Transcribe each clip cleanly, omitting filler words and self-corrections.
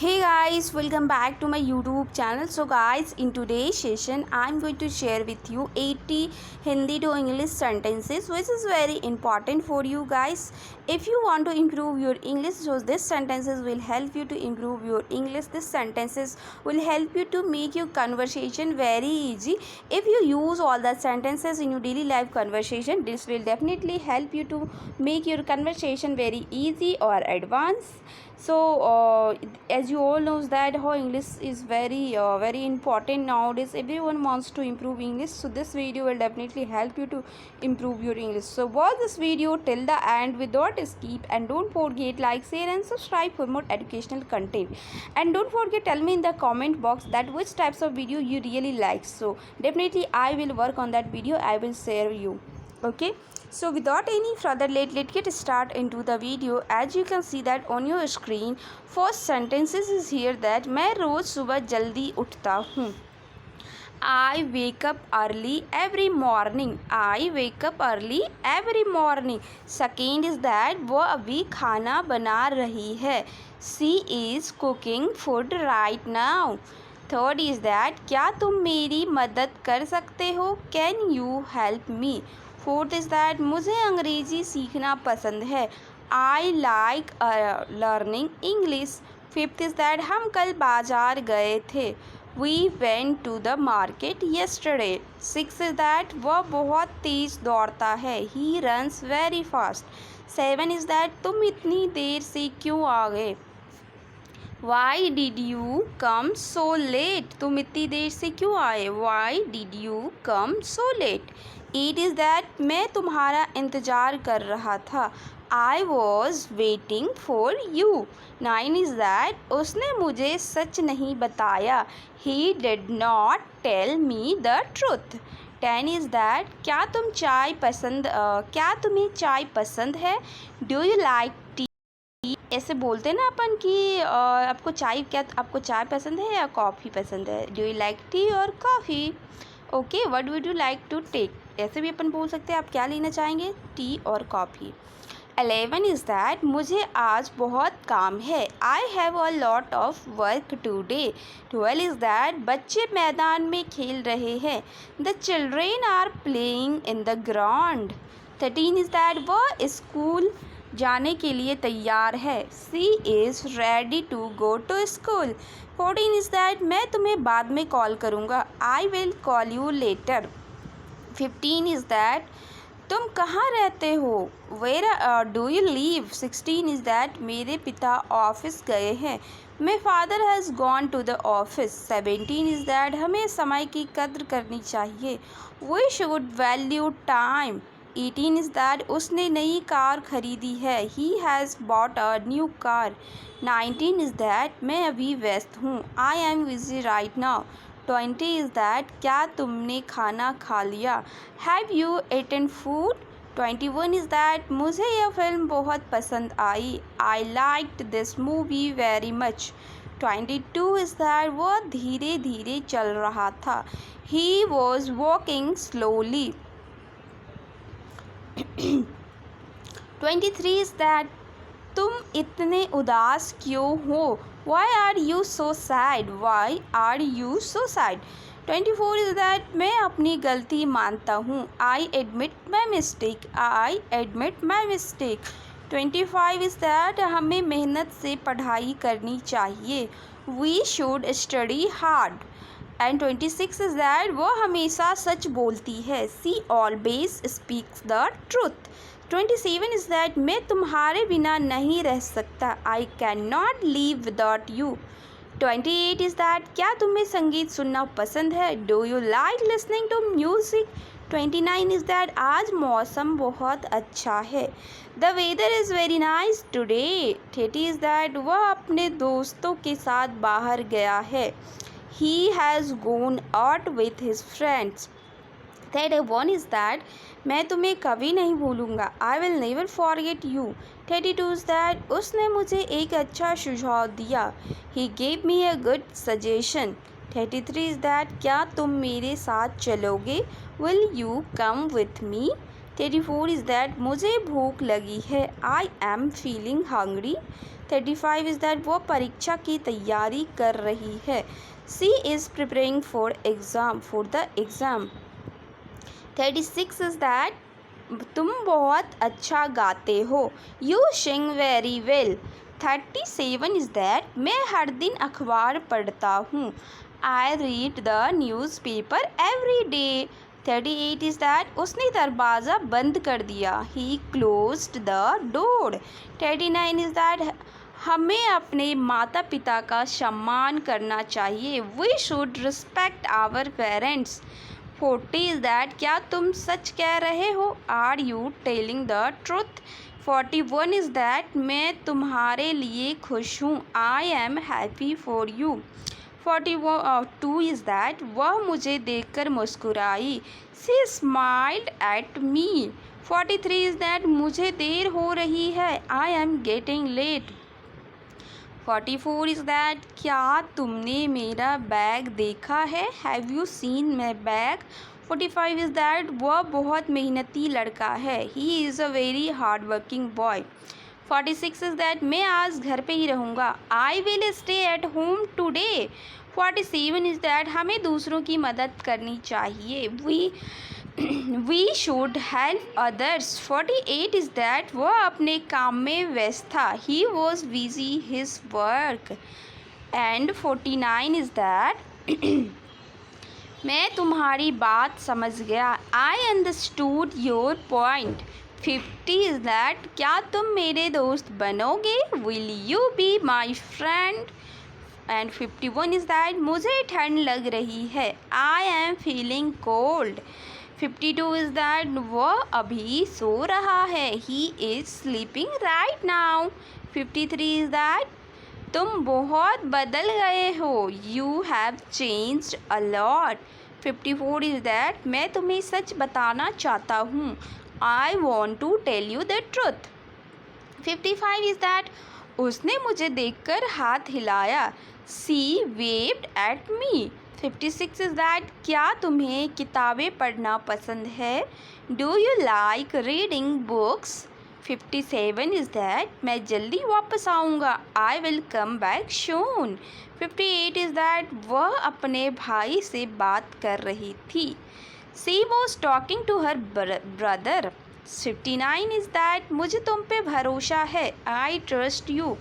Hey guys, welcome back to my YouTube channel. So guys, in today's session I'm going to share with you 80 Hindi to English sentences which is very important for you guys. If you want to improve your English, so this sentences will help you to improve your English. This sentences will help you to make your conversation very easy. If you use all the sentences in your daily life conversation, this will definitely help you to make your conversation very easy or advanced. So as you all knows that how English is very important nowadays. Everyone wants to improve English, so this video will definitely help you to improve your English. So watch this video till the end without skip, and don't forget like, share and subscribe for more educational content. And don't forget, tell me in the comment box that which types of video you really like, so definitely I will work on that video. I will share you. Okay, so without any further let's get start into the video. As you can see that on your screen, first sentences is here that मैं रोज़ सुबह जल्दी उठता हूँ. I wake up early every morning. I wake up early every morning. Second is that वो अभी खाना बना रही है. She is cooking food right now. Third is that क्या तुम मेरी मदद कर सकते हो? Can you help me? Fourth is that मुझे अंग्रेज़ी सीखना पसंद है. I like learning English. Fifth is that हम कल बाज़ार गए थे. We went to the market yesterday. Six is that वह बहुत तेज़ दौड़ता है. He runs very fast. Seven is that तुम इतनी देर से क्यों आ गए? Why did you come so late. तुम इतनी देर से क्यों आए? Why did you come so late. Eight is that मैं तुम्हारा इंतज़ार कर रहा था. I was waiting for you. Nine is that उसने मुझे सच नहीं बताया. He did not tell me the truth. Ten is that क्या तुम्हें चाय पसंद है? Do you like tea. ऐसे बोलते ना अपन कि आपको चाय पसंद है या कॉफ़ी पसंद है? डू यू लाइक टी और coffee? Okay, what would you like to take. ऐसे भी अपन बोल सकते हैं आप क्या लेना चाहेंगे, टी और कॉफ़ी. 11 इज़ दैट मुझे आज बहुत काम है. I have a lot of work today. 12 is that बच्चे मैदान में खेल रहे हैं. The children are playing in the ground. 13 is that वह स्कूल जाने के लिए तैयार है. She is ready to go to school. 14 is that मैं तुम्हें बाद में कॉल करूँगा. I will call you later. 15 is that तुम कहाँ रहते हो? Where do you live. 16 is that मेरे पिता ऑफिस गए हैं. My father has gone to the office. 17 is that हमें समय की कद्र करनी चाहिए. We should value time. 18 is that उसने नई कार खरीदी है. He has bought a new car. 19 is that मैं अभी व्यस्त हूँ. I am busy right now. 20 is that क्या तुमने खाना खा लिया? Have you eaten food. 21 is that मुझे यह फिल्म बहुत पसंद आई. I liked this movie very much. 22 is that वह धीरे धीरे चल रहा था. He was walking slowly. 23 is that तुम इतने उदास क्यों हो? Why are you so sad. Why are you so sad. 24 is that मैं अपनी गलती मानता हूँ. I admit my mistake. I admit my mistake. 25 is that हमें मेहनत से पढ़ाई करनी चाहिए. We should study hard. And 26 is that वो हमेशा सच बोलती है. She always speaks the truth. 27 is that मैं तुम्हारे बिना नहीं रह सकता. I can not live without you. 28 is that क्या तुम्हें संगीत सुनना पसंद है? Do you like listening to music. 29 is that आज मौसम बहुत अच्छा है. The weather is very nice today. 30 is that वह अपने दोस्तों के साथ बाहर गया है. He has gone out with his friends. 31 is that मैं तुम्हें कभी नहीं भूलूंगा. I will never forget you. 32 is that उसने मुझे एक अच्छा सुझाव दिया. He gave me a good suggestion. 33 is that क्या तुम मेरे साथ चलोगे? Will you come with me? 34 is that मुझे भूख लगी है. I am feeling hungry. 35 is that वो परीक्षा की तैयारी कर रही है. She is preparing for the exam. 36 is that तुम बहुत अच्छा गाते हो. You sing very well. 37 is that मैं हर दिन अखबार पढ़ता हूँ. I read the newspaper every day. 38 is that उसने दरवाज़ा बंद कर दिया. He closed the door. 39 is that हमें अपने माता पिता का सम्मान करना चाहिए. We should respect our parents. 40 is that क्या तुम सच कह रहे हो. Are you telling the truth. 41 is that मैं तुम्हारे लिए खुश हूँ. I am happy for you. 42 is that वह मुझे देखकर मुस्कुराई. She smiled at me. 43 is that मुझे देर हो रही है. I am getting late. 44 is that क्या तुमने मेरा बैग देखा है. Have you seen my bag. 45 is that वह बहुत मेहनती लड़का है. He is a very hard working boy. 46 is that मैं आज घर पे ही रहूँगा. I will stay at home today. 47 is that हमें दूसरों की मदद करनी चाहिए. We should help others. 48 is that वह अपने काम में व्यस्त था. He was busy his work. And 49 is that मैं तुम्हारी बात समझ गया. I understood your point. 50 is that क्या तुम मेरे दोस्त बनोगे. Will you be my friend. And 51 is that मुझे ठंड लग रही है. I am feeling cold. 52 is that वह अभी सो रहा है. He is sleeping right now. 53 is that तुम बहुत बदल गए हो. You have changed a lot. 54 is that मैं तुम्हें सच बताना चाहता हूँ. I want to tell you the truth. 55 is that उसने मुझे देखकर हाथ हिलाया. She waved at me. 56 is that क्या तुम्हें किताबें पढ़ना पसंद है. Do you like reading books. 57 is that मैं जल्दी वापस आऊँगा. I will come back soon. 58 is that वह अपने भाई से बात कर रही थी. She was talking to her brother. 59 is that मुझे तुम पे भरोसा है. I trust you.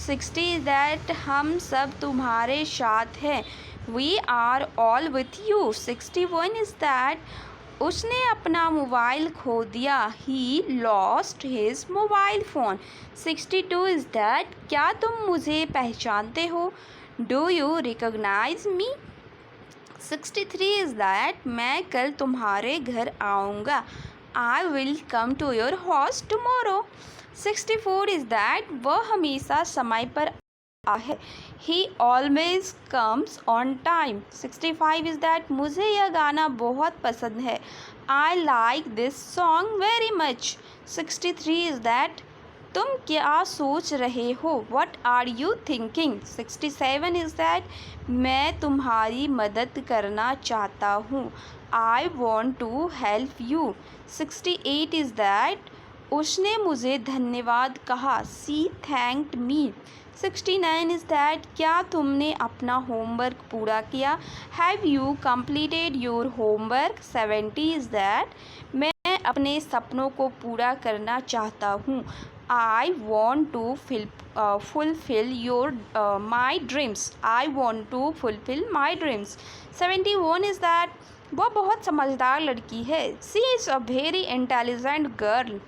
60 is that हम सब तुम्हारे साथ हैं. We are all with you. 61 is that उसने अपना मोबाइल खो दिया. He lost his mobile phone. 62 is that क्या तुम मुझे पहचानते हो. Do you recognise me. 63 is that मैं कल तुम्हारे घर आऊँगा. I will come to your house tomorrow. 64 is that वह हमेशा समय पर आता है. He always comes on time. 65 is that मुझे यह गाना बहुत पसंद है. I like this song very much. 63 is that तुम क्या सोच रहे हो. What are you thinking. 67 is that मैं तुम्हारी मदद करना चाहता हूँ. I want to help you. 68 is that उसने मुझे धन्यवाद कहा. She thanked me. 69 is that क्या तुमने अपना होमवर्क पूरा किया. Have you completed your homework. 70 is that मैं अपने सपनों को पूरा करना चाहता हूँ. I want to fulfil my dreams. I want to fulfil my dreams. 71 is that वह बहुत समझदार लड़की है. She is a very intelligent girl.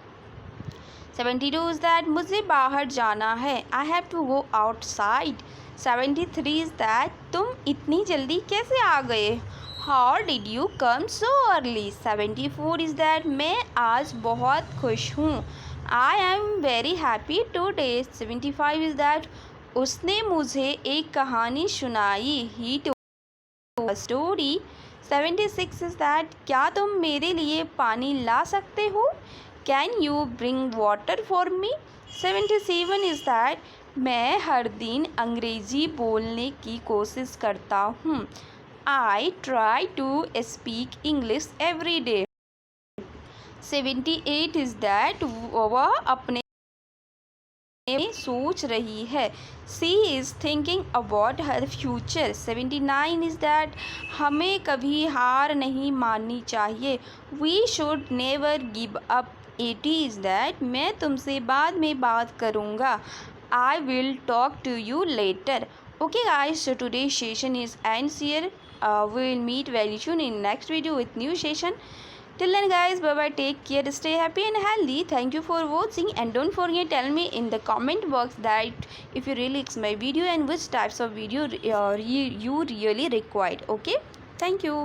72 is that मुझे बाहर जाना है. I have to go outside. 73 is that तुम इतनी जल्दी कैसे आ गए. How did you come so early. 74 is that मैं आज बहुत खुश हूँ. I am very happy today. 75 is that उसने मुझे एक कहानी सुनाई. ही told a story. 76 is that क्या तुम मेरे लिए पानी ला सकते हो. Can you bring water for me. 77 is that मैं हर दिन अंग्रेज़ी बोलने की कोशिश करता हूँ. I try to speak English every day. 78 is that वह अपने में सोच रही है। She is thinking about her future. 79 is that हमें कभी हार नहीं माननी चाहिए। We should never give up. 80 is that मैं तुमसे बाद में बात करूँगा। I will talk to you later. Okay guys, so today's session is ends here. We will meet very soon in next video with new session. Till then guys, bye bye, take care, stay happy and healthy. Thank you for watching, and don't forget tell me in the comment box that if you really like my video and which types of video you really required. Okay, thank you.